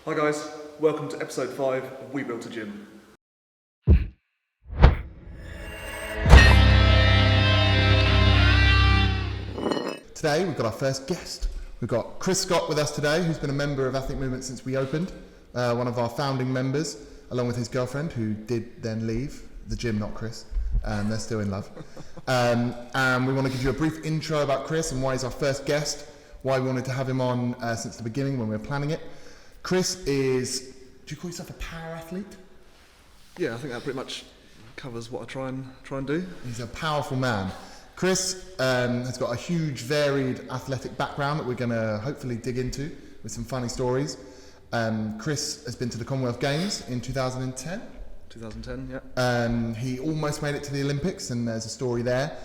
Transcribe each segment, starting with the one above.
Hi guys, welcome to episode 5 of We Built a Gym. Today we've got our first guest. We've got Chris Scott with us today, who's been a member of Athletic Movement since we opened, one of our founding members, along with his girlfriend, who did then leave the gym, not Chris. They're still in love. And we want to give you a brief intro about Chris and why he's our first guest, why we wanted to have him on since the beginning when we were planning it. Chris is, do you call yourself a power athlete? Yeah, I think that pretty much covers what I try and do. He's a powerful man. Chris has got a huge, varied athletic background that we're going to hopefully dig into with some funny stories. Chris has been to the Commonwealth Games in 2010. 2010, yeah. He almost made it to the Olympics, and there's a story there.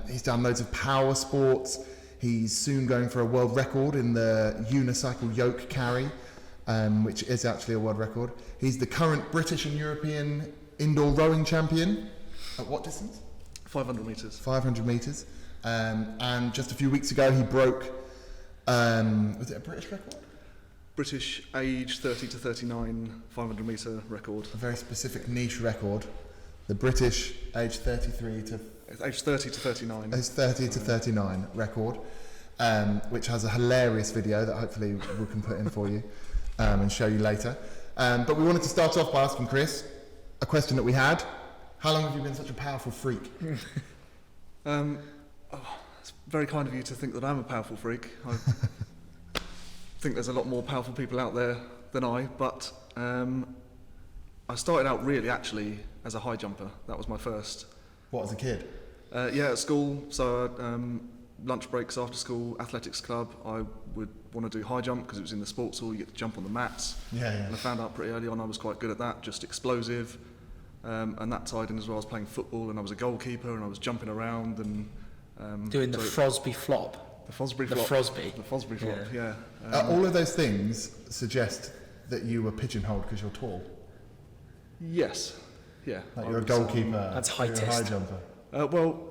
He's done loads of power sports. He's soon going for a world record in the unicycle yoke carry, which is actually a world record. He's the current British and European indoor rowing champion. At what distance? 500 metres. 500 metres. And just a few weeks ago he broke, was it a British record? British age 30 to 39 500 metre record. A very specific niche record. The British age 33 to... Age 30 to 39. Age 30 to 39 record, which has a hilarious video that hopefully we can put in for you and show you later. But we wanted to start off by asking Chris a question that we had. How long have you been such a powerful freak? It's very kind of you to think that I'm a powerful freak. I think there's a lot more powerful people out there than I, but I started out really actually as a high jumper. That was my first. What, as a kid? Yeah, at school. So lunch breaks after school, athletics club, I would want to do high jump because it was in the sports hall, you get to jump on the mats. Yeah. And I found out pretty early on I was quite good at that, just explosive. And that tied in as well. I was playing football and I was a goalkeeper and I was jumping around and doing the Frosby flop. The Fosbury The flop. Frosby. The Fosbury flop, yeah. All of those things suggest that you were pigeonholed because you're tall. Yes, yeah. Like you're a goalkeeper. That's you're a high heightest. jumper. Well,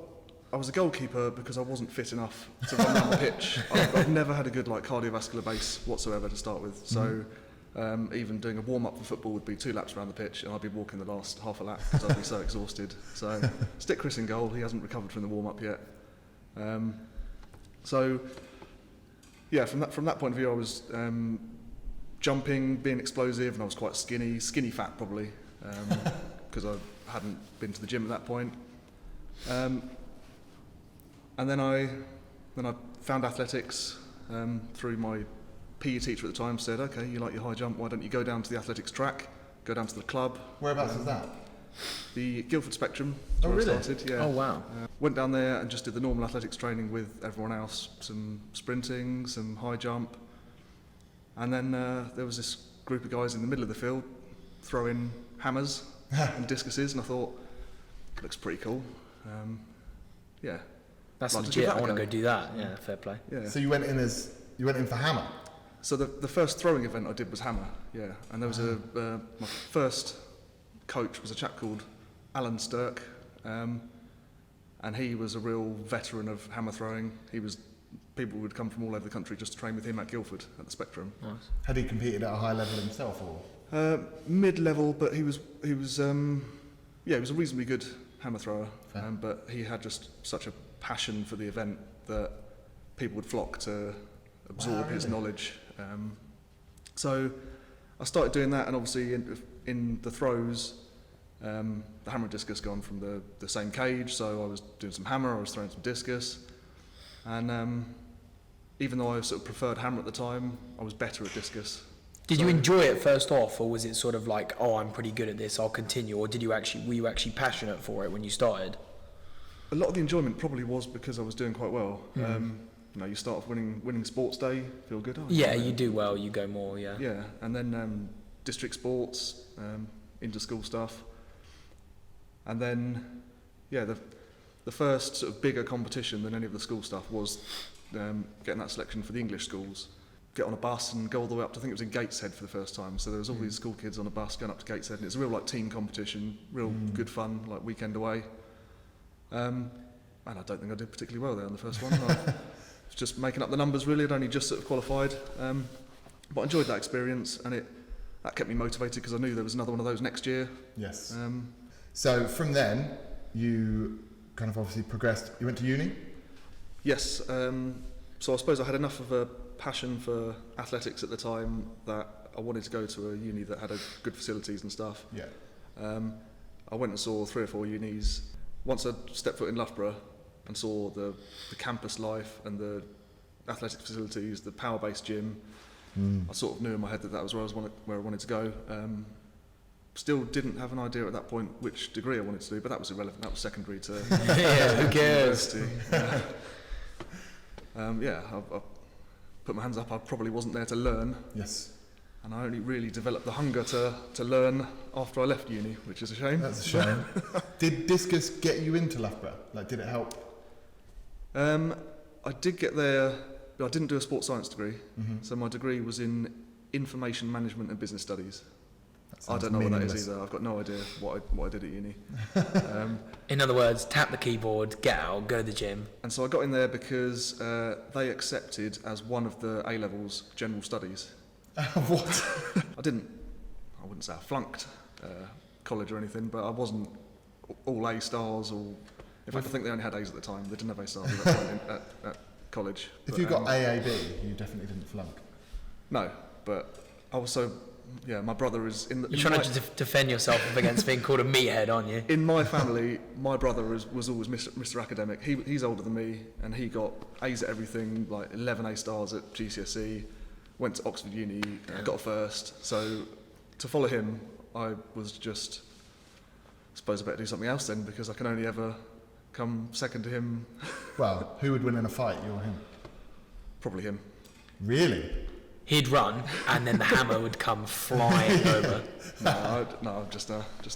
I was a goalkeeper because I wasn't fit enough to run down the pitch. I've never had a good cardiovascular base whatsoever to start with. So even doing a warm-up for football would be 2 laps around the pitch and I'd be walking the last half a lap because I'd be so exhausted. So stick Chris in goal, he hasn't recovered from the warm-up yet. So yeah, from that point of view I was jumping, being explosive, and I was quite skinny fat probably, because I hadn't been to the gym at that point. And then I found athletics through my PE teacher at the time. Said, okay, you like your high jump, why don't you go down to the athletics track, go down to the club. Whereabouts is that? The Guildford Spectrum. Oh, really? I started, yeah. Oh, wow. Went down there and just did the normal athletics training with everyone else, some sprinting, some high jump. And then there was this group of guys in the middle of the field throwing hammers and discuses, and I thought, looks pretty cool. Yeah. That's Like, legit. I want to go. go do that. Yeah, fair play. Yeah. So you went in for hammer? So the first throwing event I did was hammer, yeah. And there was my first coach was a chap called Alan Stirk, and he was a real veteran of hammer throwing. People would come from all over the country just to train with him at Guildford at the Spectrum. Nice. Had he competed at a high level himself, or? Mid-level, but he was a reasonably good hammer thrower. But he had just such a passion for the event that people would flock to absorb his knowledge. So I started doing that, and obviously in the throws, the hammer and discus gone from the same cage, so I was doing some hammer, I was throwing some discus, and even though I sort of preferred hammer at the time, I was better at discus. Did you enjoy it first off, or was it sort of like, oh, I'm pretty good at this, I'll continue, or were you actually passionate for it when you started? A lot of the enjoyment probably was because I was doing quite well. You start off winning sports day, feel good. Yeah, you do well, you go more, yeah. Yeah, and then district sports, inter-school stuff. And then, yeah, the first sort of bigger competition than any of the school stuff was getting that selection for the English schools. Get on a bus and go all the way up to, I think it was in Gateshead for the first time. So there was all these school kids on a bus going up to Gateshead, and it's a real team competition, real good fun, weekend away. And I don't think I did particularly well there on the first one. I was just making up the numbers really. I'd only just sort of qualified. But I enjoyed that experience, and that kept me motivated because I knew there was another one of those next year. Yes. So from then, you kind of obviously progressed. You went to uni? Yes. So I suppose I had enough of a passion for athletics at the time that I wanted to go to a uni that had good facilities and stuff. Yeah. I went and saw 3 or 4 unis. Once I stepped foot in Loughborough and saw the campus life and the athletic facilities, the power-based gym, I sort of knew in my head that was where I wanted to go. Still didn't have an idea at that point which degree I wanted to do, but that was irrelevant. That was secondary to Yeah, who cares? university. I put my hands up. I probably wasn't there to learn. Yes. And I only really developed the hunger to learn after I left uni, which is a shame. That's a shame. Did discus get you into Loughborough? Like, did it help? I did get there, but I didn't do a sports science degree. So my degree was in information management and business studies. I don't know what that is either. I've got no idea what I did at uni. In other words, tap the keyboard, get out, go to the gym. And so I got in there because they accepted as one of the A-levels general studies. What? I wouldn't say I flunked college or anything, but I wasn't all A stars or... In fact, I think they only had A's at the time. They didn't have A stars at that point at college. If you got AAB, you definitely didn't flunk. No, but I was so... Yeah, my brother is in the... You're trying to defend yourself against being called a meathead, aren't you? In my family, my brother was always Mr. Academic. He's older than me, and he got A's at everything, like 11 A stars at GCSE, went to Oxford Uni, got a first. So to follow him, I was just... I suppose I better do something else then, because I can only ever come second to him. Well, who would win in a fight, you or him? Probably him. Really? He'd run, and then the hammer would come flying over. I'm just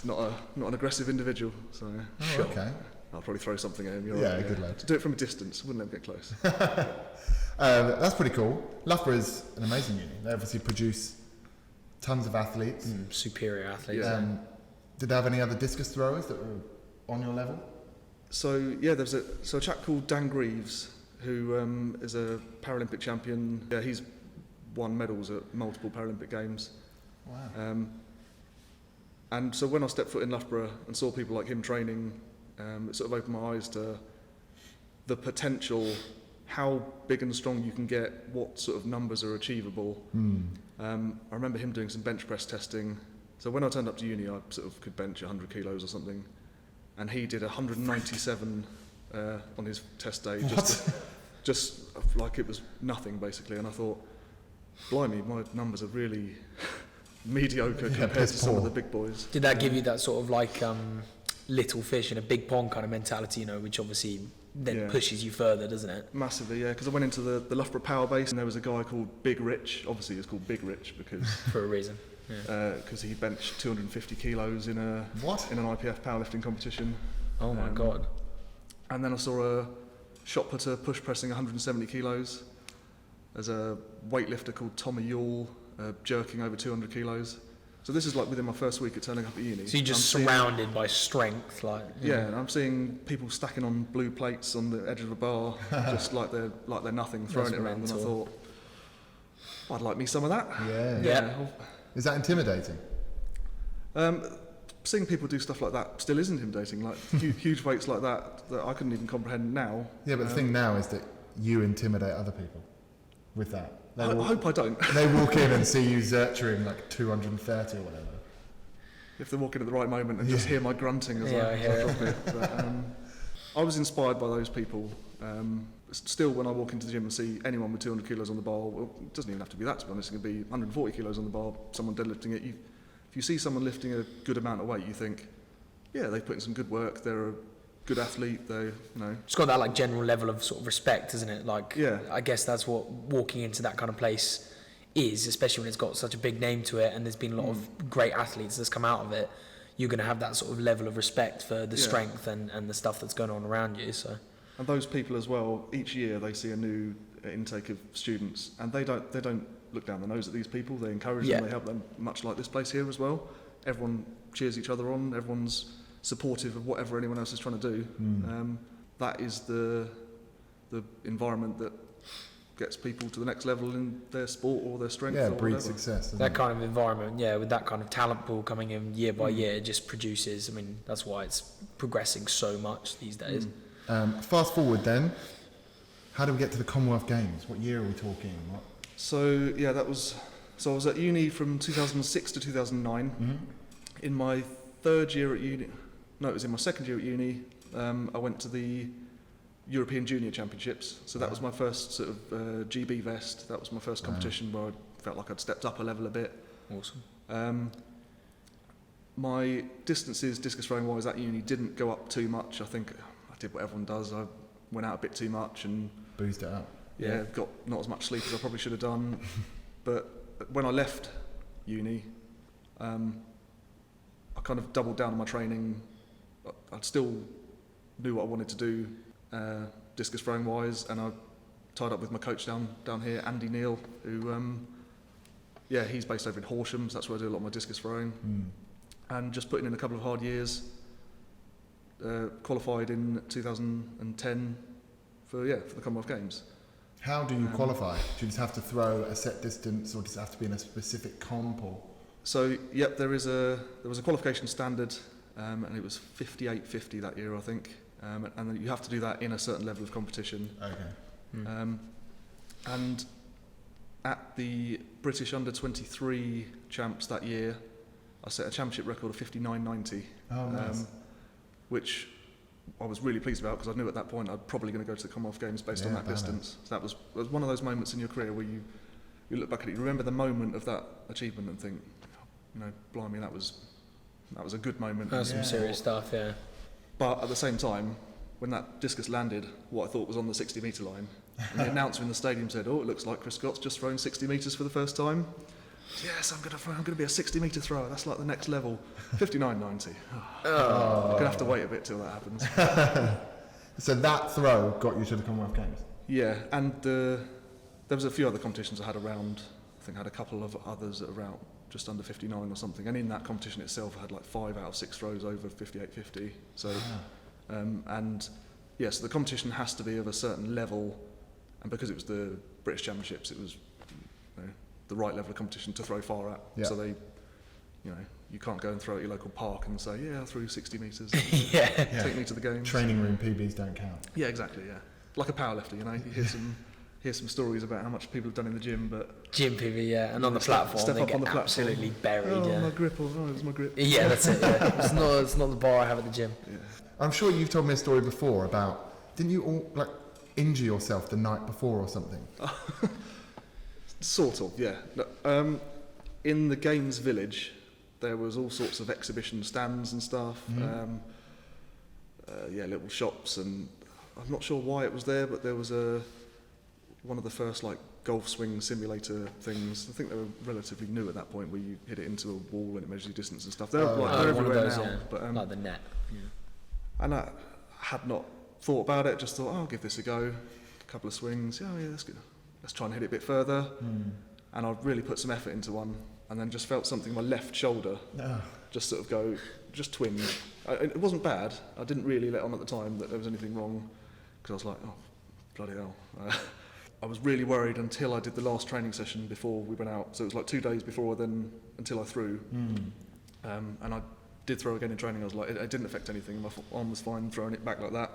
not an aggressive individual. So Sure. Okay. I'll probably throw something at him. You're Yeah, right, good lad. Do it from a distance. Wouldn't let him get close. That's pretty cool. Loughborough is an amazing uni. They obviously produce tons of athletes. Superior athletes. Yeah. Did they have any other discus throwers that were on your level? So yeah, there's a chap called Dan Greaves who is a Paralympic champion. Yeah, he's won medals at multiple Paralympic Games. Wow. And so when I stepped foot in Loughborough and saw people like him training, it sort of opened my eyes to the potential, how big and strong you can get, what sort of numbers are achievable. I remember him doing some bench press testing. So when I turned up to uni, I sort of could bench 100 kilos or something, and he did 197 on his test day, just like it was nothing basically. And I thought, blimey, my numbers are really mediocre compared to some of the big boys. Did that give you that sort of like little fish in a big pond kind of mentality, you know, which obviously then pushes you further, doesn't it? Massively, yeah, because I went into the Loughborough Power Base and there was a guy called Big Rich. Obviously, it's called Big Rich because For a reason. because he benched 250 kilos in an IPF powerlifting competition. Oh my God. And then I saw a shot putter push pressing 170 kilos. There's a weightlifter called Tommy Yule jerking over 200 kilos. So this is like within my first week of turning up at uni. So you're just surrounded by strength, like. Yeah, and I'm seeing people stacking on blue plates on the edge of a bar, just like they're nothing, throwing That's it around. mental. And I thought, I'd like me some of that. Yeah. Is that intimidating? Seeing people do stuff like that still is intimidating. Like huge weights like that I couldn't even comprehend now. Yeah, but the thing now is that you intimidate other people with that. I hope I don't. They walk in and see you zerchering like 230 or whatever. If they walk in at the right moment and just hear my grunting as I drop it. But, I was inspired by those people. Still, when I walk into the gym and see anyone with 200 kilos on the bar, well, it doesn't even have to be that, to be honest. It can be 140 kilos on the bar, someone deadlifting it. If you see someone lifting a good amount of weight, you think, yeah, they've put in some good work. They're a good athlete. They, It's got that like general level of sort of respect, isn't it? Like, yeah. I guess that's what walking into that kind of place is, especially when it's got such a big name to it, and there's been a lot of great athletes that's come out of it. You're going to have that sort of level of respect for the strength and the stuff that's going on around you. So. And those people as well, each year they see a new intake of students, and they don't look down the nose at these people. They encourage them, they help them, much like this place here as well. Everyone cheers each other on. Everyone's supportive of whatever anyone else is trying to do. That is the environment that gets people to the next level in their sport or their strength. Yeah, or breeds whatever. success. doesn't That it? kind of environment, yeah, with that kind of talent pool coming in year by year, it just produces. I mean, that's why it's progressing so much these days. Fast forward then. How did we get to the Commonwealth Games? What year are we talking? What? So yeah, I was at uni from 2006 to 2009. In my third year at uni, no, it was in my second year at uni. I went to the European Junior Championships. So that was my first sort of GB vest. That was my first competition where I felt like I'd stepped up a level a bit. Awesome. My distances, discus throwing wise, at uni didn't go up too much. I think I did what everyone does. I went out a bit too much and Boozed it up. got not as much sleep as I probably should have done. But when I left uni, I kind of doubled down on my training. I still knew what I wanted to do, discus throwing wise, and I tied up with my coach down here, Andy Neal, who he's based over in Horsham, so that's where I do a lot of my discus throwing. And just putting in a couple of hard years, qualified in 2010 for the Commonwealth Games. How do you qualify? Do you just have to throw a set distance, or does it have to be in a specific comp? Or? So there was a qualification standard, and it was 58.50 that year, I think, and then you have to do that in a certain level of competition. Okay. And at the British Under-23 champs that year, I set a championship record of 59.90, Oh, nice. which I was really pleased about, because I knew at that point I'd probably going to go to the Commonwealth Games based on Yeah, that balance. distance. So that was one of those moments in your career where you look back at it, you remember the moment of that achievement and think, blimey, that was a good moment. That's some serious stuff, yeah. But at the same time, when that discus landed, what I thought was on the 60-metre line, and the announcer in the stadium said, "Oh, it looks like Chris Scott's just thrown 60 metres for the first time." Yes, I'm going to be a 60-metre thrower. That's like the next level. 59.90. I'm going to have to wait a bit till that happens. So that throw got you to the Commonwealth Games? Yeah, and there was a few other competitions I had around. I think I had a couple of others that were out just under 59 or something. And in that competition itself, I had like 5 out of 6 throws over 58.50. So, so the competition has to be of a certain level. And because it was the British Championships, it was the right level of competition to throw far at. Yeah. So they, you can't go and throw at your local park and say, I threw 60 metres. Take me to the games. Training room PBs don't count. Yeah, exactly, yeah. Like a powerlifter, you hear some stories about how much people have done in the gym, but... Gym PV, yeah, and on the platform, step they up get on the platform. absolutely buried, Oh, my grip, it was my grip. Yeah, that's it, yeah. It's not the bar I have at the gym. Yeah. I'm sure you've told me a story before about, didn't you all injure yourself the night before or something? Sort of, yeah. No, in the Games Village, there was all sorts of exhibition stands and stuff. Little shops, and I'm not sure why it was there, but there was one of the first golf swing simulator things. I think they were relatively new at that point, where you hit it into a wall and it measures your distance and stuff. They're one everywhere of those, now, yeah. but Like the net. Yeah. and I had not thought about it. Just thought, I'll give this a go. A couple of swings. Yeah, that's good. Let's try and hit it a bit further. And I really put some effort into one, and then just felt something in my left shoulder just sort of just twinge. It wasn't bad. I didn't really let on at the time that there was anything wrong, because I was like, oh, bloody hell. I was really worried until I did the last training session before we went out. So it was 2 days before then until I threw. And I did throw again in training. I was like, it didn't affect anything. My arm was fine throwing it back like that.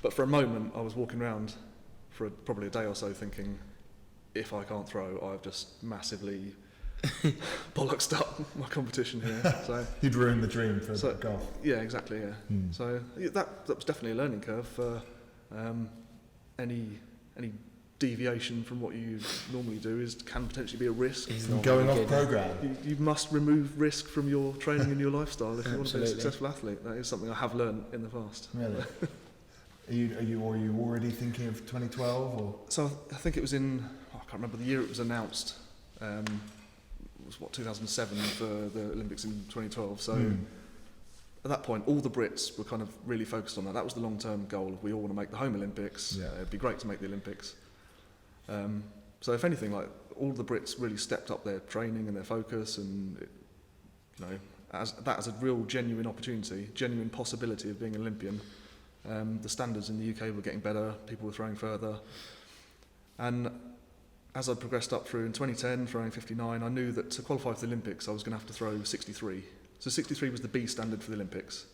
But for a moment, I was walking around for probably a day or so thinking, if I can't throw, I've just massively bollocksed up my competition here. So You'd ruined the dream for golf. yeah, exactly. Yeah. So that was definitely a learning curve for any deviation from what you normally do can potentially be a risk. Going off programme. You must remove risk from your training and your lifestyle if you want to be a Absolutely. successful athlete. That is something I have learned in the past. Really? Are you already thinking of 2012 or? So I think it was I can't remember the year it was announced. It was 2007 for the Olympics in 2012. So at that point, all the Brits were kind of really focused on that. That was the long-term goal. We all want to make the home Olympics. Yeah. It'd be great to make the Olympics. So if anything, all the Brits really stepped up their training and their focus, and as a real genuine opportunity, genuine possibility of being an Olympian. The standards in the UK were getting better, people were throwing further. And as I progressed up through in 2010, throwing 59, I knew that to qualify for the Olympics, I was going to have to throw 63. So 63 was the B standard for the Olympics.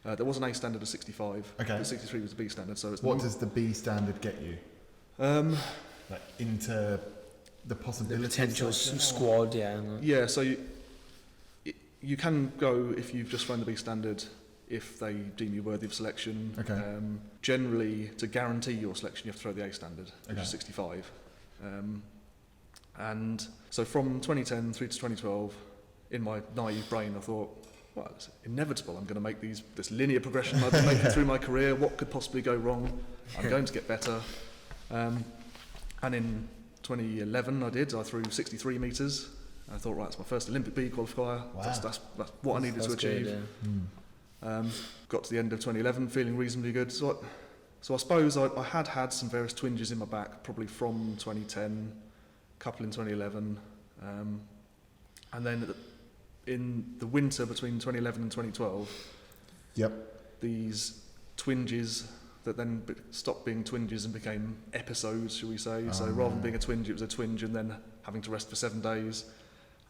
There was an A standard of 65, Okay. but 63 was the B standard. So it's What does the B standard get you? Like into the possibility? The potential squad, yeah. Yeah, so you can go if you've just thrown the B standard if they deem you worthy of selection. Okay. Generally, to guarantee your selection, you have to throw the A standard, which Okay. is 65. And so from 2010 through to 2012, in my naive brain, I thought, well, it's inevitable. I'm going to make this linear progression I've been making through my career. What could possibly go wrong? I'm going to get better. And in 2011, I threw 63 metres. I thought, right, it's my first Olympic B qualifier. Wow. That's what I needed to That's achieve. good, yeah. Got to the end of 2011 feeling reasonably good. So I suppose I had some various twinges in my back, probably from 2010, a couple in 2011. And then in the winter between 2011 and 2012, Yep. these twinges that then stopped being twinges and became episodes, shall we say. So rather than being a twinge, it was a twinge and then having to rest for 7 days.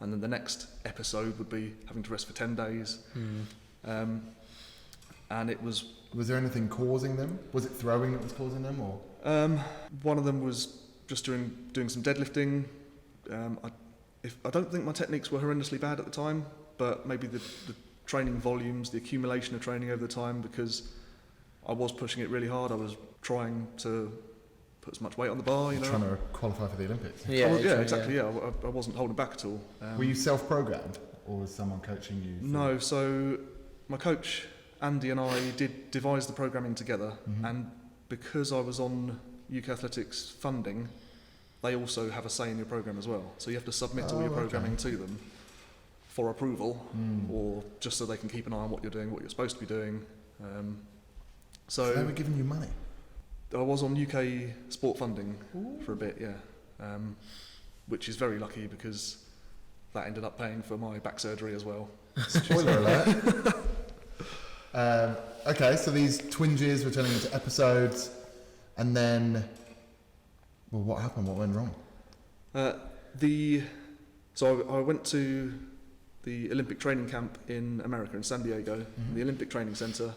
And then the next episode would be having to rest for 10 days. And it was... Was there anything causing them? Was it throwing that was causing them, or? One of them was just doing some deadlifting. I don't think my techniques were horrendously bad at the time, but maybe the training volumes, the accumulation of training over the time, because I was pushing it really hard. I was trying to put as much weight on the bar, you know. Trying to qualify for the Olympics. Yeah, Exactly. Yeah, I wasn't holding back at all. Were you self-programmed, or was someone coaching you? No, so my coach Andy and I did devise the programming together, and because I was on UK Athletics funding, they also have a say in your program as well. So you have to submit all your programming to them for approval, or just so they can keep an eye on what you're doing, what you're supposed to be doing. So they were giving you money? I was on UK sport funding for a bit, yeah, which is very lucky because that ended up paying for my back surgery as well. Spoiler alert. Okay, so these twinges were turning into episodes, and then, well, what happened? What went wrong? So I went to the Olympic training camp in America, in San Diego, the Olympic Training Centre,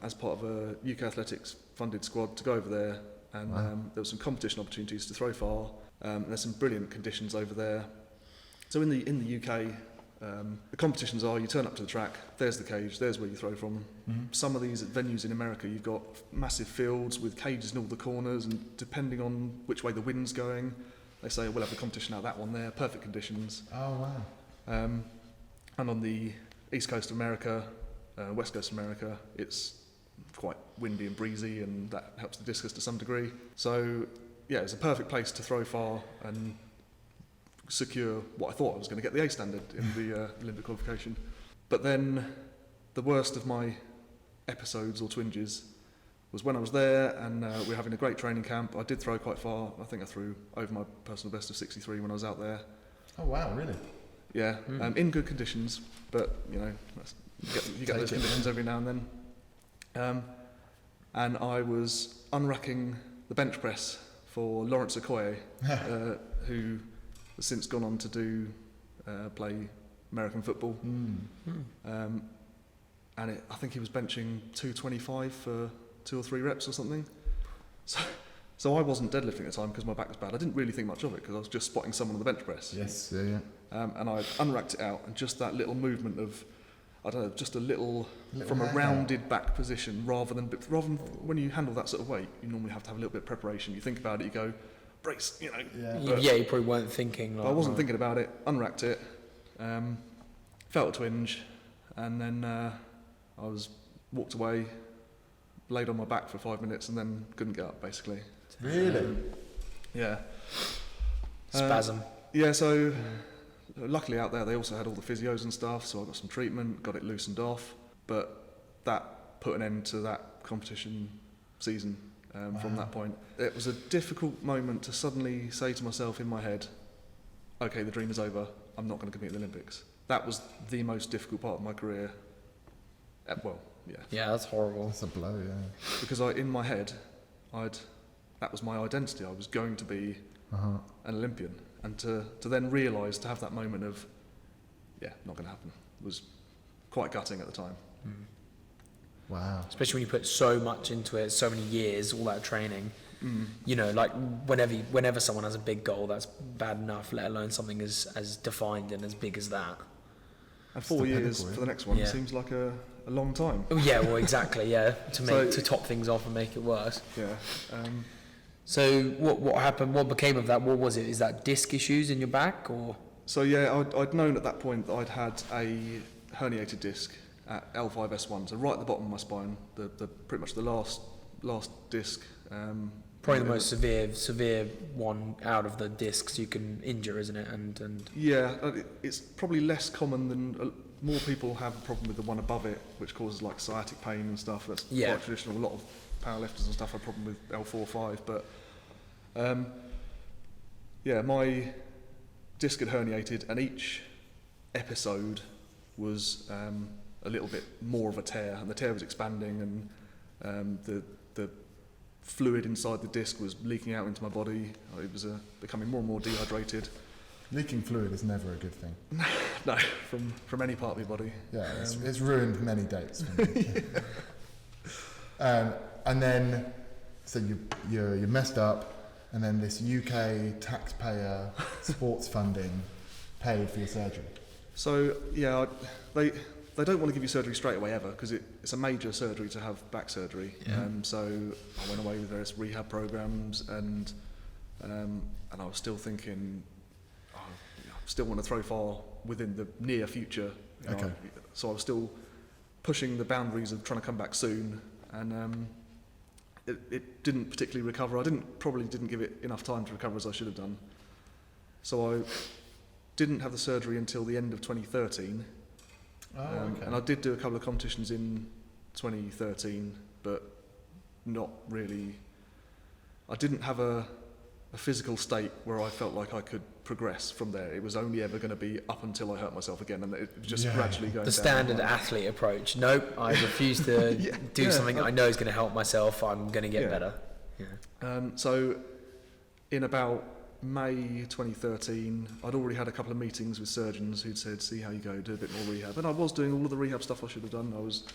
as part of a UK Athletics funded squad to go over there, and there were some competition opportunities to throw far. There's some brilliant conditions over there. So in the UK, the competitions are, you turn up to the track, there's the cage, there's where you throw from. Some of these venues in America, you've got massive fields with cages in all the corners, and depending on which way the wind's going, they say, we'll have the competition out that one there, perfect conditions. Oh, wow. And on the east coast of America, west coast of America, it's quite windy and breezy, and that helps the discus to some degree. So, yeah, it's a perfect place to throw far and secure what I thought I was going to get the A standard in the Olympic qualification. But then the worst of my episodes or twinges was when I was there, and we were having a great training camp. I did throw quite far. I think I threw over my personal best of 63 when I was out there. Oh, wow, really? Yeah, in good conditions, but you know, you get those conditions every now and then. And I was unracking the bench press for Lawrence Okoye, who has since gone on to play American football. And I think he was benching 225 for 2 or 3 reps or something. So I wasn't deadlifting at the time because my back was bad. I didn't really think much of it because I was just spotting someone on the bench press. Yes, yeah. And I unracked it out, and just that little movement of, I don't know, just a little from a hair. rounded back position, rather than when you handle that sort of weight, you normally have to have a little bit of prepreparation. You think about it, you go, brace, you know. Yeah. But Yeah, you probably weren't thinking. Like, I wasn't thinking about it. Unracked it, felt a twinge, and then I walked away, laid on my back for 5 minutes, and then couldn't get up, basically. Really? Yeah. Spasm. Yeah, so luckily out there they also had all the physios and stuff, so I got some treatment, got it loosened off, but that put an end to that competition season from that point. It was a difficult moment to suddenly say to myself in my head, okay, the dream is over, I'm not going to compete in the Olympics. That was the most difficult part of my career, well, Yeah, that's horrible. That's a blow, yeah. Because in my head, that was my identity. I was going to be an Olympian, and to then realise, to have that moment of, not going to happen, was quite gutting at the time. Wow. Especially when you put so much into it, so many years, all that training. You know, like whenever someone has a big goal, that's bad enough, let alone something as defined and as big as that. And 4 years for the next one seems like a long time. Oh, yeah, well, exactly, yeah, to top things off and make it worse. Yeah. So what happened? What became of that? What was it? Is that disc issues in your back, or? So yeah, I'd known at that point that I'd had a herniated disc at L5S1, so right at the bottom of my spine, the pretty much the last disc. Probably the most severe one out of the discs you can injure, isn't it? And yeah, it's probably less common than more people have a problem with the one above it, which causes like sciatic pain and stuff. That's quite traditional. A lot of powerlifters and stuff have a problem with L4-5, but my disc had herniated, and each episode was a little bit more of a tear, and the tear was expanding, and the fluid inside the disc was leaking out into my body. It was becoming more and more dehydrated. Leaking fluid is never a good thing. No, from any part of your body. Yeah, it's ruined many dates for me. And then, so you messed up, and then this UK taxpayer sports funding paid for your surgery. So yeah, they don't want to give you surgery straight away ever, because it's a major surgery to have back surgery. So I went away with various rehab programs, and I was still thinking, I still want to throw far within the near future. You know, so I was still pushing the boundaries of trying to come back soon, and it didn't particularly recover. I probably didn't give it enough time to recover as I should have done. So I didn't have the surgery until the end of 2013. And I did do a couple of competitions in 2013, but not really. I didn't have a physical state where I felt like I could progress from there. It was only ever going to be up until I hurt myself again, and it was just gradually going down. The standard athlete approach. Nope, I refuse to do something I know is going to help myself. I'm going to get better. So in about May 2013, I'd already had a couple of meetings with surgeons who'd said, see how you go, do a bit more rehab. And I was doing all of the rehab stuff I should have done. I was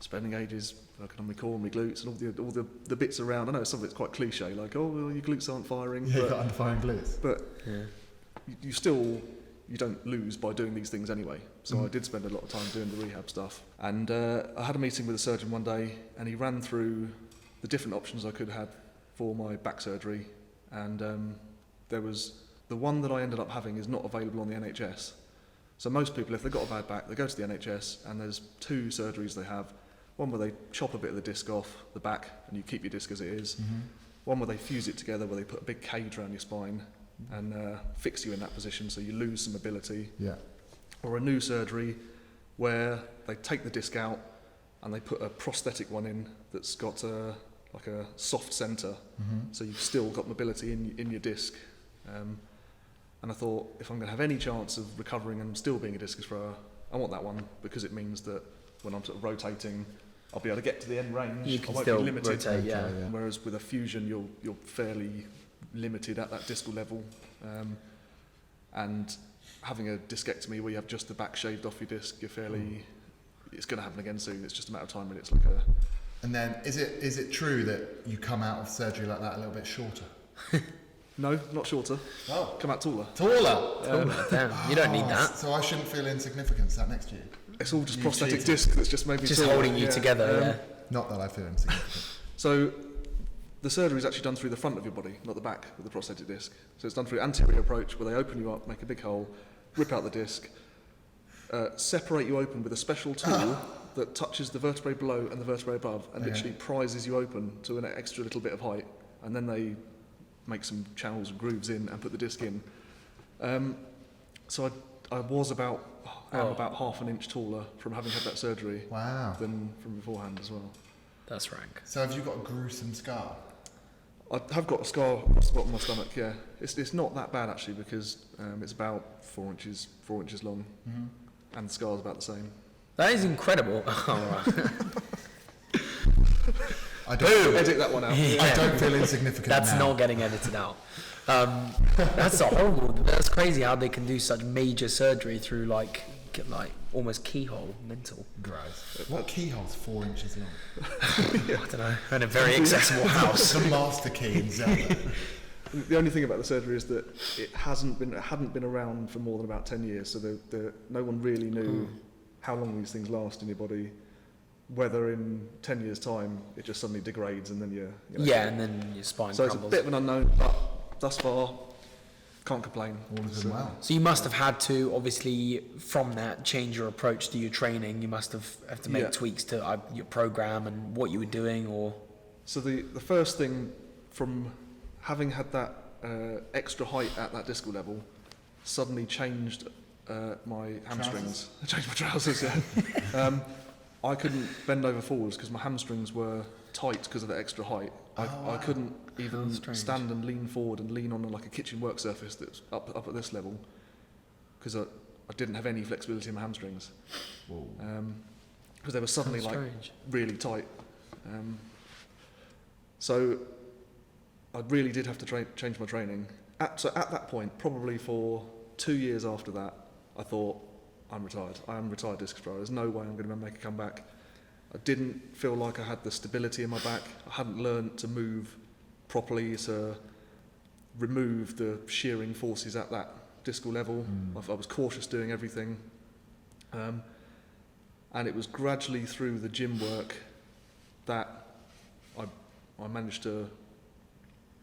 spending ages working on my core and my glutes and all the bits around. I know some of it's quite cliche, like, oh, well, your glutes aren't firing. Yeah, you've got underfiring glutes. But you don't lose by doing these things anyway. So I did spend a lot of time doing the rehab stuff. And I had a meeting with a surgeon one day, and he ran through the different options I could have had for my back surgery. And there was the one that I ended up having is not available on the NHS. So most people, if they've got a bad back, they go to the NHS, and there's two surgeries they have. One where they chop a bit of the disc off the back and you keep your disc as it is. One where they fuse it together, where they put a big cage around your spine and fix you in that position so you lose some mobility. Or a new surgery where they take the disc out and they put a prosthetic one in that's got like a soft centre, so you've still got mobility in your disc. And I thought, if I'm going to have any chance of recovering and still being a discus thrower, I want that one, because it means that when I'm sort of rotating, I'll be able to get to the end range. You can I won't still be limited. rotate, Whereas with a fusion, you're fairly limited at that discal level. And having a discectomy where you have just the back shaved off your disc, it's going to happen again soon. It's just a matter of time when it's like a... And then, is it true that you come out of surgery like that a little bit shorter? No, not shorter. Oh. Come out taller. Taller? Damn, you don't need that. So I shouldn't feel insignificant sat next to you? It's all just prosthetic disc that's just maybe just holding you together, Not that I feel insignificant. So the surgery is actually done through the front of your body, not the back with the prosthetic disc. So it's done through anterior approach, where they open you up, make a big hole, rip out the disc, separate you open with a special tool that touches the vertebrae below and the vertebrae above, and literally prizes you open to an extra little bit of height, and then they make some channels and grooves in and put the disc in. So I was about half an inch taller from having had that surgery than from beforehand as well. That's rank. So have you got a gruesome scar? I have got a scar across the bottom of my stomach, yeah. It's not that bad actually, because it's about 4 inches long, and the scar's about the same. That is incredible. Oh, right. I don't, Edit that one out. I don't feel insignificant That's now. not getting edited out. That's a horrible. That's crazy how they can do such major surgery through like almost keyhole mental. Gross. What keyhole's 4 inches long? I don't know. And a very accessible house. The master key in Zelda. The only thing about the surgery is that it hadn't been around for more than about 10 years, so no one really knew how long these things last in your body, whether in 10 years' time it just suddenly degrades and then And then your spine so crumbles. it's a bit of an unknown, but thus far, can't complain. All has been well. So you must have had to, obviously, from that, change your approach to your training. You must have to make tweaks to your program and what you were doing, or... So the first thing, from having had that extra height at that discal level, suddenly changed my hamstrings. Changed my trousers, yeah. I couldn't bend over forwards because my hamstrings were tight because of the extra height. I couldn't even stand and lean forward and lean on like a kitchen work surface that's up at this level because I didn't have any flexibility in my hamstrings. Because they were suddenly like really tight. So I really did have to change my training. So at that point, probably for 2 years after that, I thought, I'm retired. I am a retired disc thrower. There's no way I'm going to make a comeback. I didn't feel like I had the stability in my back. I hadn't learned to move properly to remove the shearing forces at that discal level. I was cautious doing everything. And it was gradually through the gym work that I managed to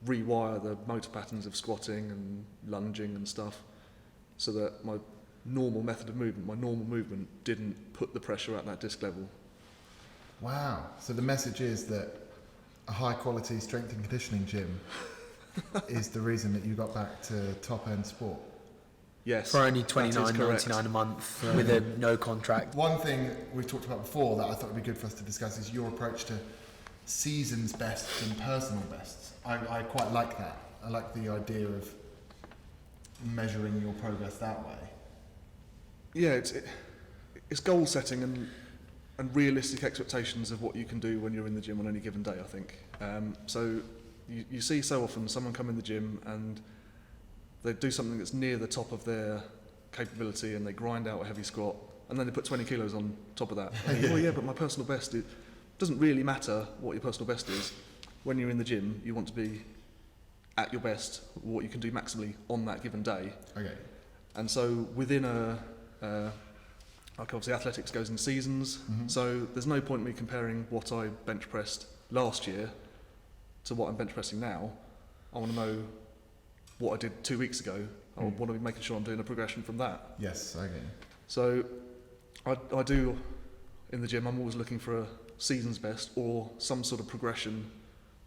rewire the motor patterns of squatting and lunging and stuff so that my normal method of movement, my normal movement didn't put the pressure at that disc level. Wow. So the message is that a high quality strength and conditioning gym is the reason that you got back to top end sport. Yes. For only that is correct. $29.99 a month with a no contract. One thing we've talked about before that I thought would be good for us to discuss is your approach to season's bests and personal bests. I quite like that. I like the idea of measuring your progress that way. Yeah, it's goal setting and realistic expectations of what you can do when you're in the gym on any given day, I think. So you see so often someone come in the gym and they do something that's near the top of their capability and they grind out a heavy squat and then they put 20 kilos on top of that. Well, yeah, but my personal best, it doesn't really matter what your personal best is. When you're in the gym, you want to be at your best, what you can do maximally on that given day. Okay. And so within like obviously athletics goes in seasons, so there's no point in me comparing what I bench pressed last year to what I'm bench pressing now. I want to know what I did 2 weeks ago. I want to be making sure I'm doing a progression from that. Yes, okay. So I do, in the gym, I'm always looking for a season's best or some sort of progression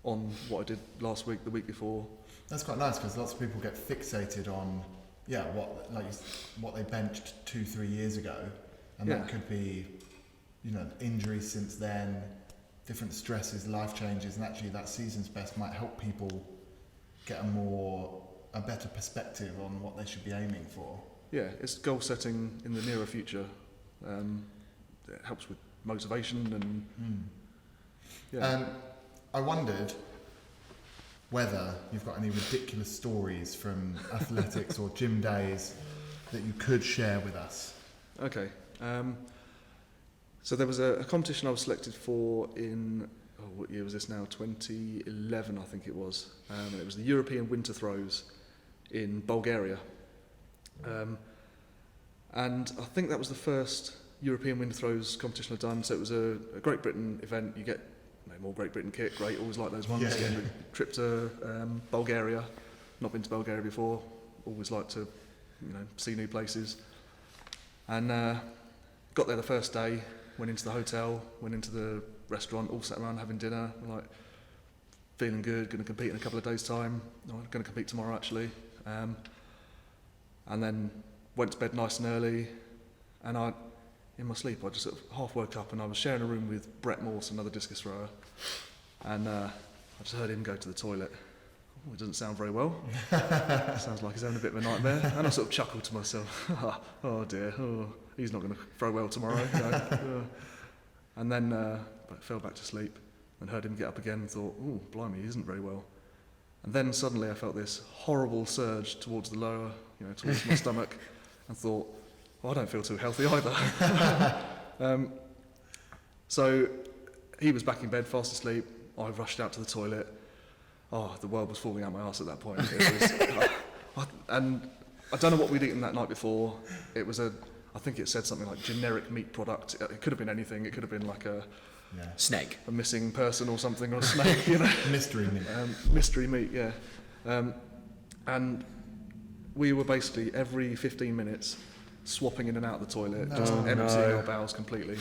on what I did last week, the week before. That's quite nice because lots of people get fixated on what they benched 2-3 years ago, and that could be, injuries since then, different stresses, life changes, and actually that season's best might help people get a better perspective on what they should be aiming for. Yeah, it's goal setting in the nearer future. It helps with motivation and I wondered whether you've got any ridiculous stories from athletics or gym days that you could share with us. Okay. So there was a competition I was selected for in, what year was this now? 2011, I think it was. And it was the European Winter Throws in Bulgaria. And I think that was the first European Winter Throws competition I'd done. So it was a Great Britain event. You get more Great Britain kit, great, always like those ones. Yeah. Trip to Bulgaria, not been to Bulgaria before, always like to see new places. And got there the first day, went into the hotel, went into the restaurant, all sat around having dinner, like feeling good, going to compete in a couple of days' time. I'm going to compete tomorrow actually. And then went to bed nice and early, and in my sleep I just sort of half woke up and I was sharing a room with Brett Morse, another discus thrower, and I just heard him go to the toilet. Oh, it doesn't sound very well. Sounds like he's having a bit of a nightmare. And I sort of chuckled to myself, oh dear, he's not going to throw well tomorrow. And then fell back to sleep. and heard him get up again and thought, oh, blimey, he isn't very well. And then suddenly I felt this horrible surge towards the lower, towards my stomach, and thought, well, I don't feel too healthy either. So he was back in bed, fast asleep. I rushed out to the toilet. Oh, the world was falling out my arse at that point. It was, and I don't know what we'd eaten that night before. It was I think it said something like generic meat product. It could have been anything. It could have been like a snake, a missing person or something, or a snake, Mystery meat. Mystery meat, yeah. And we were basically every 15 minutes swapping in and out of the toilet, just emptying our bowels completely.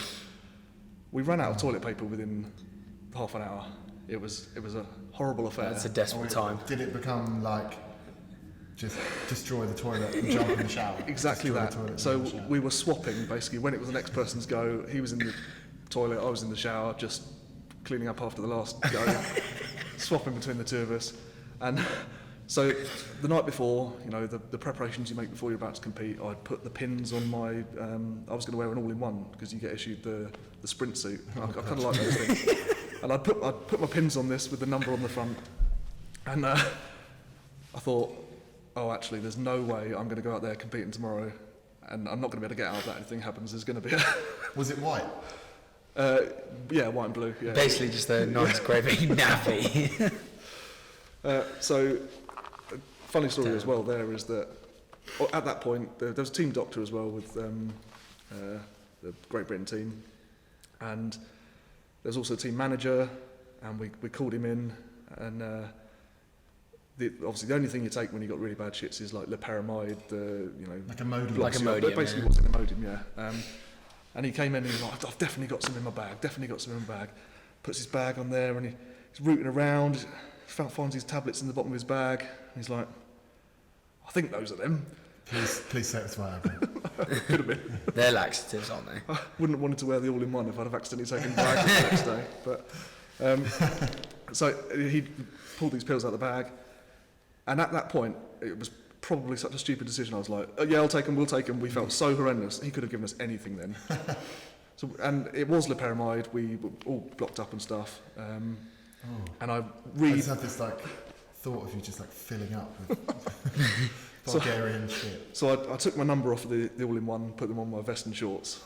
We ran out of toilet paper within half an hour. It was a horrible affair. That's a desperate time. Did it become like just destroy the toilet and jump in the shower? Exactly Destroy that. the toilet and So jump in the shower. we were swapping basically. When it was the next person's go, he was in the toilet, I was in the shower, just cleaning up after the last go, swapping between the two of us. And so the night before, the preparations you make before you're about to compete, I'd put the pins on my. I was going to wear an all-in-one because you get issued the sprint suit. I kind of like those things. And I'd put my pins on this with the number on the front, and I thought, oh, actually, there's no way I'm going to go out there competing tomorrow, and I'm not going to be able to get out if that anything happens. There's going to be Was it white? yeah, white and blue. Yeah. Basically, just a nice gravy nappy. So, a funny story as well there is that at that point there was a team doctor as well with the Great Britain team, and there's also a team manager, and we called him in, and obviously the only thing you take when you've got really bad shits is like loperamide, Like Imodium. Like Imodium, but basically yeah. what's in Imodium, yeah. And he came in and he was like, I've definitely got some in my bag, puts his bag on there and he's rooting around, finds his tablets in the bottom of his bag, and he's like, I think those are them. Please say it's what happened. Could have been. They're laxatives, aren't they? I wouldn't have wanted to wear the all-in-one if I'd have accidentally taken the bag the next day. But so he pulled these pills out of the bag, and at that point it was probably such a stupid decision. I was like, oh, yeah, I'll take them, we'll take them. We felt so horrendous. He could have given us anything then. And it was loperamide. We were all blocked up and stuff. And I I really just had this thought of you just filling up with Bulgarian shit. So I took my number off of the all-in-one, put them on my vest and shorts,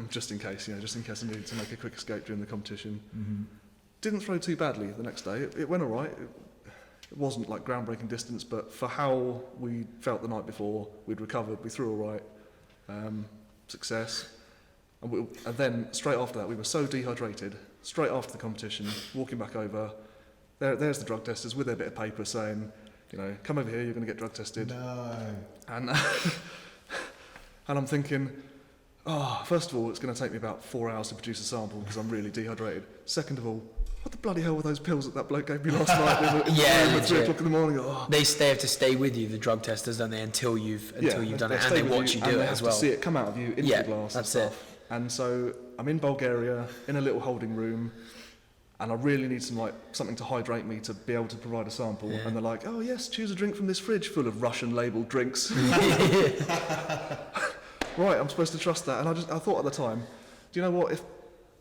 just in case, just in case I needed to make a quick escape during the competition. Mm-hmm. Didn't throw too badly the next day. It went all right. It wasn't like groundbreaking distance, but for how we felt the night before, we'd recovered, we threw all right. Success. And then straight after that, we were so dehydrated. Straight after the competition, walking back over, there's the drug testers with their bit of paper saying, come over here, you're going to get drug tested. No. And I'm thinking, first of all, it's going to take me about 4 hours to produce a sample because I'm really dehydrated. Second of all, what the bloody hell were those pills that bloke gave me last night in the room at 3 o'clock in the morning? Oh. They have to stay with you, the drug testers, don't they, until you've done it, and they watch you do it as well. They have to see it come out of you into the glass that's and stuff. And so I'm in Bulgaria, in a little holding room, and I really need something to hydrate me to be able to provide a sample. Yeah. And they're like, oh yes, choose a drink from this fridge full of Russian-labelled drinks. Right, I'm supposed to trust that. And I thought at the time, do you know what,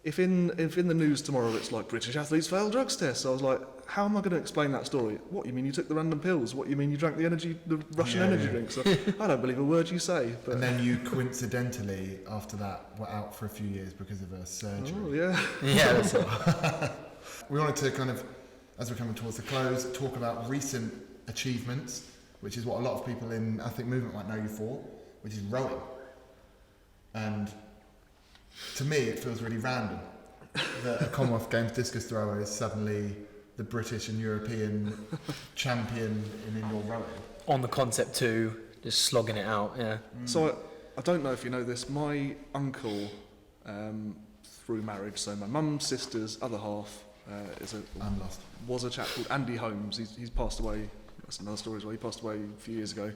if in the news tomorrow it's like British athletes fail drugs tests, I was like, how am I going to explain that story? What, you mean you took the random pills? What, you mean you drank the Russian energy drinks? I don't believe a word you say. But And then you coincidentally, after that, were out for a few years because of a surgery. oh yeah. Yeah, that's it. We wanted to kind of, as we're coming towards the close, talk about recent achievements, which is what a lot of people in athletic movement might know you for, which is rowing. And to me, it feels really random that a Commonwealth Games discus thrower is suddenly the British and European champion in indoor rowing. On the concept too, just slogging it out, yeah. So I don't know if you know this, my uncle, through marriage, so my mum's sister's other half I'm lost. was a chap called Andy Holmes. He's passed away, that's another story as well, he passed away a few years ago.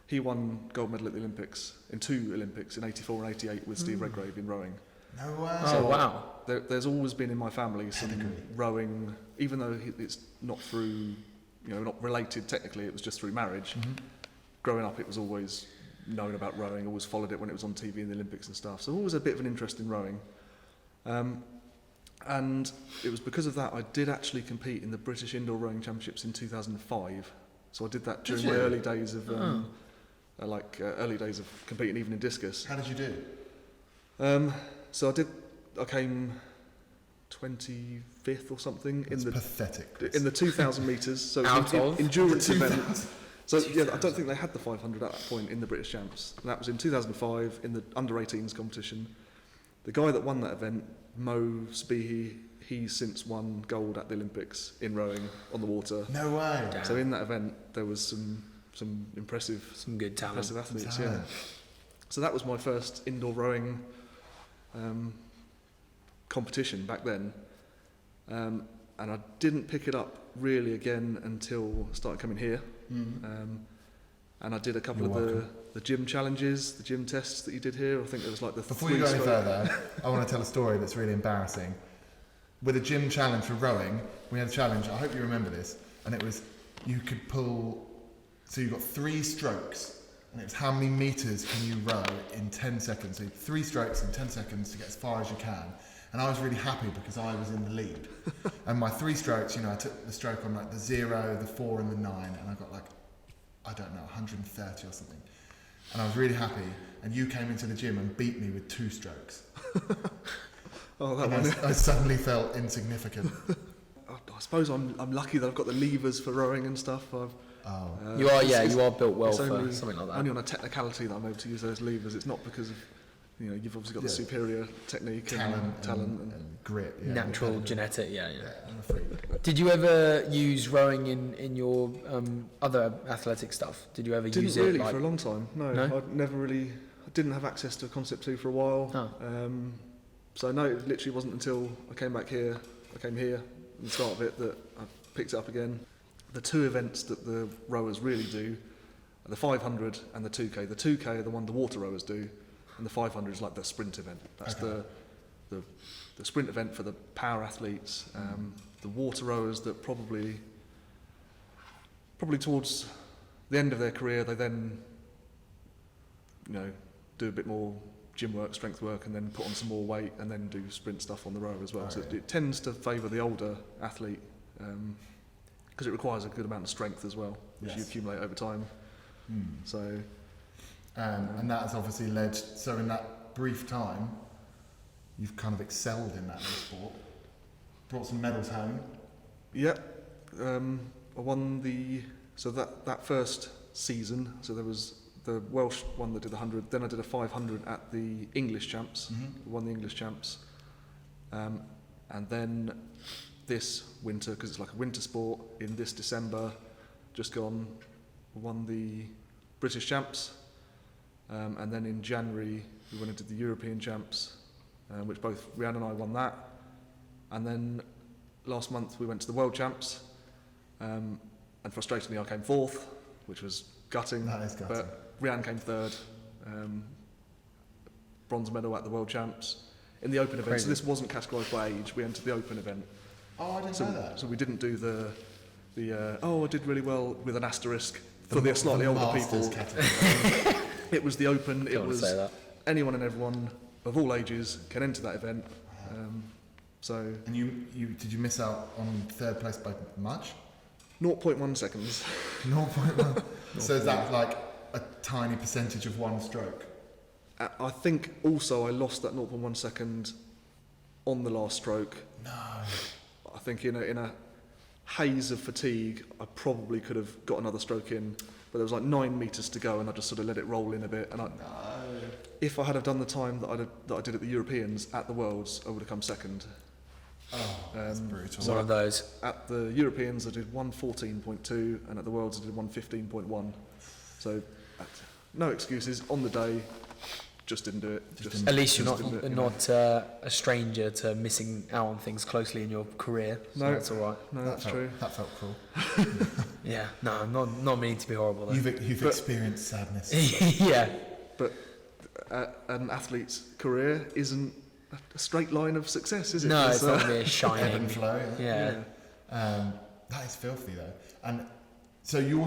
He won gold medal at the Olympics, in 2 Olympics, in 84 and 88 with Steve Redgrave in rowing. No way. Oh, wow. There's always been in my family some rowing, even though it's not through, not related technically, it was just through marriage. Mm-hmm. Growing up, it was always known about rowing, always followed it when it was on TV in the Olympics and stuff. So always a bit of an interest in rowing. And it was because of that I did actually compete in the British Indoor Rowing Championships in 2005. So I did that during my early days of early days of competing even in discus. How did you do? So I came 25th or something That's pathetic. in the 2,000 metres. So Out of? endurance event. So yeah, I don't think they had the 500 at that point in the British Champs. And that was in 2005 in the under-18s competition. The guy that won that event, Mo Spihi, he's since won gold at the Olympics in rowing on the water. No way. So in that event, there was some impressive, Some good talent. impressive athletes. Talent. Yeah. So that was my first indoor rowing competition back then, and I didn't pick it up really again until I started coming here. And I did a couple of the gym challenges, the gym tests that you did here. I think there was like the Before you go any further, I want to tell a story that's really embarrassing. With a gym challenge for rowing, we had a challenge, I hope you remember this, and it was you could pull, so you got 3 strokes, and it was how many metres can you row in 10 seconds. So 3 strokes in 10 seconds to get as far as you can. And I was really happy because I was in the lead. And my 3 strokes, you know, I took the stroke on like the 0, the 4 and the 9, and I got like, I don't know, 130 or something. And I was really happy, and you came into the gym and beat me with 2 strokes. Oh, that And one. I suddenly felt insignificant. I suppose I'm lucky that I've got the levers for rowing and stuff. You are built well it's for only, something like that. Only on a technicality that I'm able to use those levers. It's not because of, you know, you've obviously got the superior technique, Talent and and grit. Yeah, Natural, and- genetic, yeah. Yeah, I'm a freak. Did you ever use rowing in your other athletic stuff? Did you ever didn't use really it? Like, for a long time. No, No? I didn't have access to Concept 2 for a while. Oh. So no, it literally wasn't until I came back here, at the start of it, that I picked it up again. The 2 events that the rowers really do are the 500 and the 2K. The 2K are the one the water rowers do, and the 500 is like the sprint event. That's Okay. the sprint event for the power athletes. The water rowers that probably towards the end of their career, they then, you know, do a bit more gym work, strength work, and then put on some more weight, and then do sprint stuff on the row as well. Oh, So yeah. it tends to favour the older athlete because it requires a good amount of strength as well, which you Yes. accumulate over time. So And that has obviously led, so in that brief time, you've kind of excelled in that new sport. Brought some medals home. yeah, I won that first season. So there was the Welsh one that did the 100. Then I did a 500 at the English champs. Won the English champs, and then this winter, because it's like a winter sport, in this December, just gone, won the British champs, and then in January we went into the European champs, which both Rhiannon and I won that, and then last month we went to the world champs, and frustratingly I came 4th, which was gutting. That is gutting. But Rhiannon came 3rd, bronze medal at the world champs in the open event. Crazy. So this wasn't categorised by age. We entered the open event. Oh, I didn't know that. So we didn't do the I did really well with an asterisk for the slightly older Masters people. category. It was the open. Don't It wanna was say that. anyone and everyone of all ages can enter that event. So And did you miss out on 3rd place by much? 0.1 seconds. 0.1. So is that like a tiny percentage of one stroke? I think also I lost that 0.1 second on the last stroke. No. I think in a haze of fatigue, I probably could have got another stroke in, but there was like 9 metres to go, and I just sort of let it roll in a bit. And if I had have done the time that I did at the Europeans at the Worlds, I would have come 2nd. Oh, that's brutal. One of those. At the Europeans, I did 1:14.2, and at the Worlds, I did 1:15.1. So, no excuses. On the day, just didn't do it. didn't- At least you're just didn't do it, not a stranger to missing out on things closely in your career. So No. that's all right. No, that's true. That felt cruel. Yeah, no, not meaning to be horrible though. You've But- experienced sadness. Yeah, But an athlete's career isn't a straight line of success, is it? no, it's There's, not going to be a Ebb shining. and flow. Yeah. That is filthy though. And so you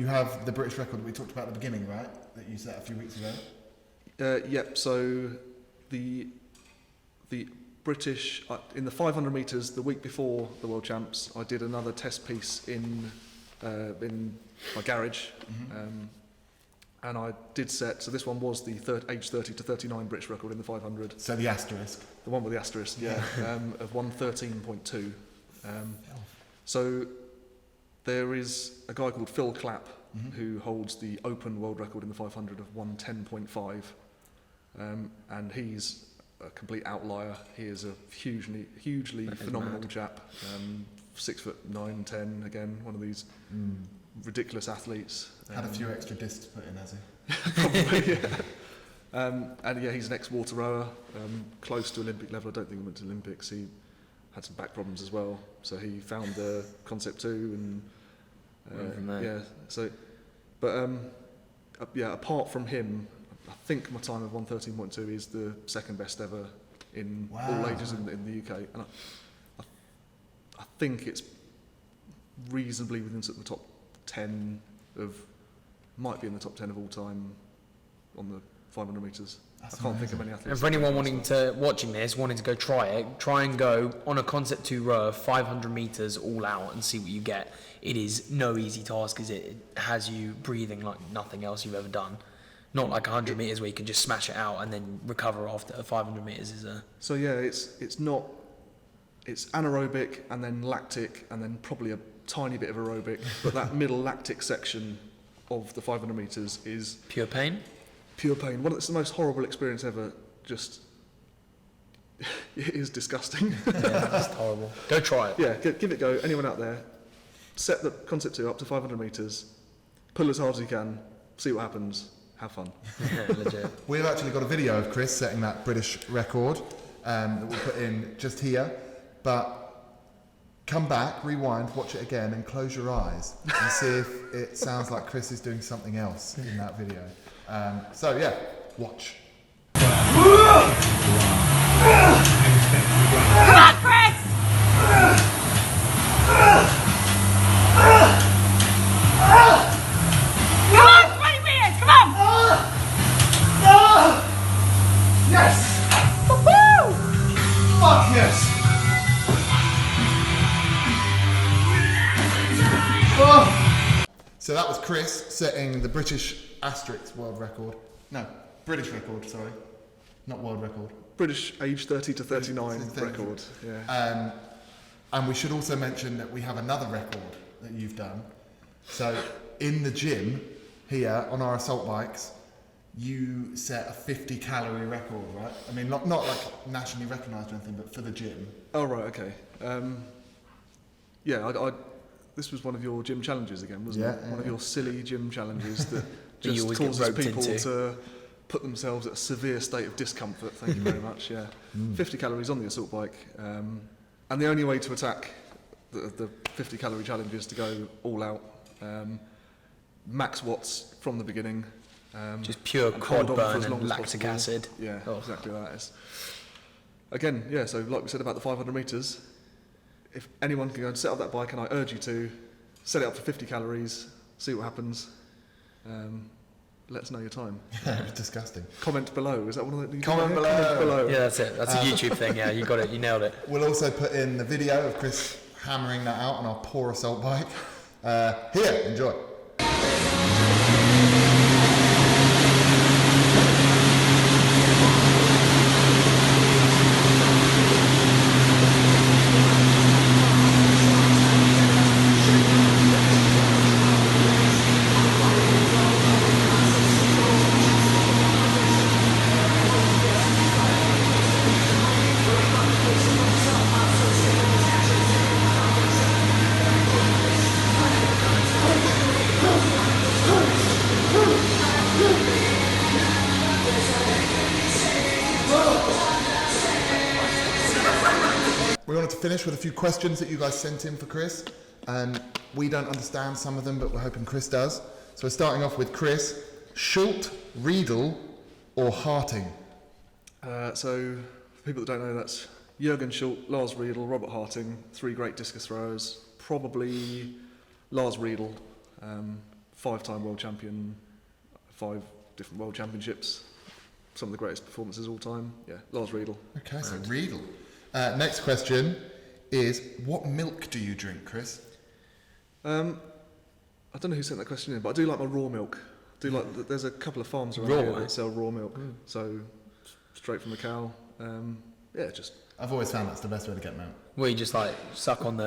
have the British record that we talked about at the beginning, right? That you set a few weeks ago. Yep. So the British, in the 500 metres, the week before the World Champs, I did another test piece in my garage. And I did set, so this one was the age 30 to 39 British record in the 500. So the asterisk. The one with the asterisk, yeah, of 113.2. So there is a guy called Phil Clapp who holds the open world record in the 500 of 110.5. And he's a complete outlier. He is a hugely phenomenal chap. 6'9", 10, again, one of these ridiculous athletes. Had a few extra discs put in, has he? Probably, yeah. And yeah, he's an ex-water rower, close to Olympic level. I don't think he went to Olympics. He had some back problems as well, so he found the concept too, and yeah. So, but yeah, apart from him, I think my time of 113.2 is the second best ever in all ages in the UK, and I think it's reasonably within sort of the top 10 of, might be in the top 10 of all time on the 500 metres. I can't think of any athletes. And for anyone wanting to go try it, try and go on a Concept 2 row, 500 metres all out and see what you get. It is no easy task, as it has you breathing like nothing else you've ever done. Not like 100 metres where you can just smash it out and then recover after. 500 metres is a... So yeah, it's anaerobic and then lactic and then probably a tiny bit of aerobic, but that middle lactic section of the 500 metres is... Pure pain? Pure pain. It's the most horrible experience ever. Just, it is disgusting. Yeah, it's horrible. Go try it. Yeah, give it a go. Anyone out there, set the Concept 2 up to 500 metres, pull as hard as you can, see what happens, have fun. Yeah, legit. We've actually got a video of Chris setting that British record that we'll put in just here, but come back, rewind, watch it again and close your eyes and see if it sounds like Chris is doing something else in that video. So yeah, watch. Come on, Chris! Come on, 20 meters, come on! Yes! Woo-hoo! Fuck yes! Oh. So that was Chris setting the British asterisk world record. No, British record, sorry. Not world record. British age 30 to 39 record. Yeah. And we should also mention that we have another record that you've done. So in the gym here on our assault bikes, you set a 50-calorie record, right? I mean, not like nationally recognised or anything, but for the gym. Oh right, okay. Yeah, this was one of your gym challenges again, wasn't it? One of your silly gym challenges that just causes people to put themselves at a severe state of discomfort. Thank you very much. Yeah, 50 calories on the assault bike, and the only way to attack the 50-calorie challenge is to go all out, max watts from the beginning. Just pure quad burn and lactic acid. Yeah, exactly that. Again, yeah. So like we said about the 500 meters. If anyone can go and set up that bike, and I urge you to, set it up for 50 calories, see what happens. Let us know your time. It's disgusting. Comment below. Is that one of the... Comment below. Yeah, that's it. That's a YouTube thing. Yeah, you got it. You nailed it. We'll also put in the video of Chris hammering that out on our poor assault bike. Here, enjoy. We wanted to finish with a few questions that you guys sent in for Chris. We don't understand some of them, but we're hoping Chris does. So we're starting off with Chris. Schult, Riedel, or Harting? So, for people that don't know, that's Jürgen Schult, Lars Riedel, Robert Harting, three great discus throwers. Probably Lars Riedel, 5-time world champion, 5 different world championships. Some of the greatest performances of all time. Yeah, Lars Riedel. Okay, so Riedel. Next question is, what milk do you drink, Chris? I don't know who sent that question in, but I do like my raw milk. There's a couple of farms around here that sell raw milk, so straight from the cow. Just. I've always found that's the best way to get milk. Well, you just like suck on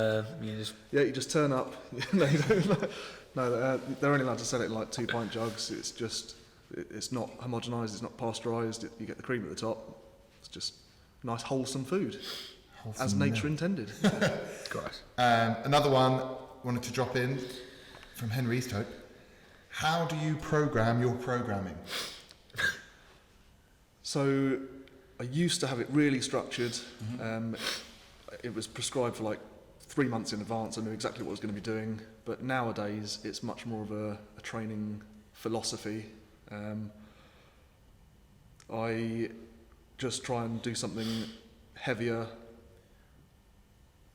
you just turn up. No, you don't. No, they're only allowed to sell it in like 2 pint jugs. It's not homogenised. It's not pasteurised. You get the cream at the top. It's just nice wholesome food, as nature intended. Gross. Another one wanted to drop in from Henry Easthope. How do you program your programming? So I used to have it really structured. It was prescribed for like 3 months in advance. I knew exactly what I was going to be doing. But nowadays, it's much more of a training philosophy. I just try and do something heavier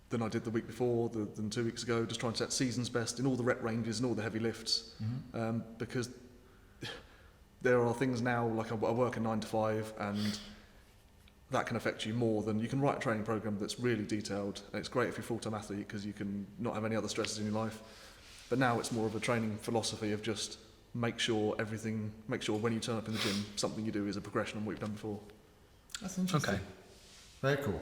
than I did the week before, than 2 weeks ago. Just try and set season's best in all the rep ranges and all the heavy lifts. Because there are things now, like I work a 9 to 5, and that can affect you more than you can write a training program that's really detailed. And it's great if you're a full-time athlete because you can not have any other stresses in your life. But now it's more of a training philosophy of just make sure when you turn up in the gym, something you do is a progression on what you've done before. That's interesting. Okay. Very cool.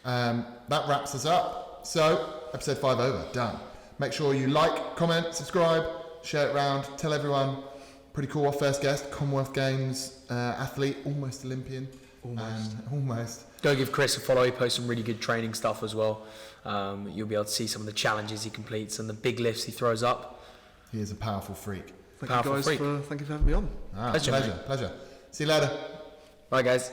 That wraps us up. So, episode 5 over, done. Make sure you like, comment, subscribe, share it around, tell everyone. Pretty cool. Our first guest, Commonwealth Games athlete, almost Olympian. Almost. Go give Chris a follow. He posts some really good training stuff as well. You'll be able to see some of the challenges he completes and the big lifts he throws up. He is a powerful freak. Thank you guys for having me on. Pleasure. See you later. Bye, guys.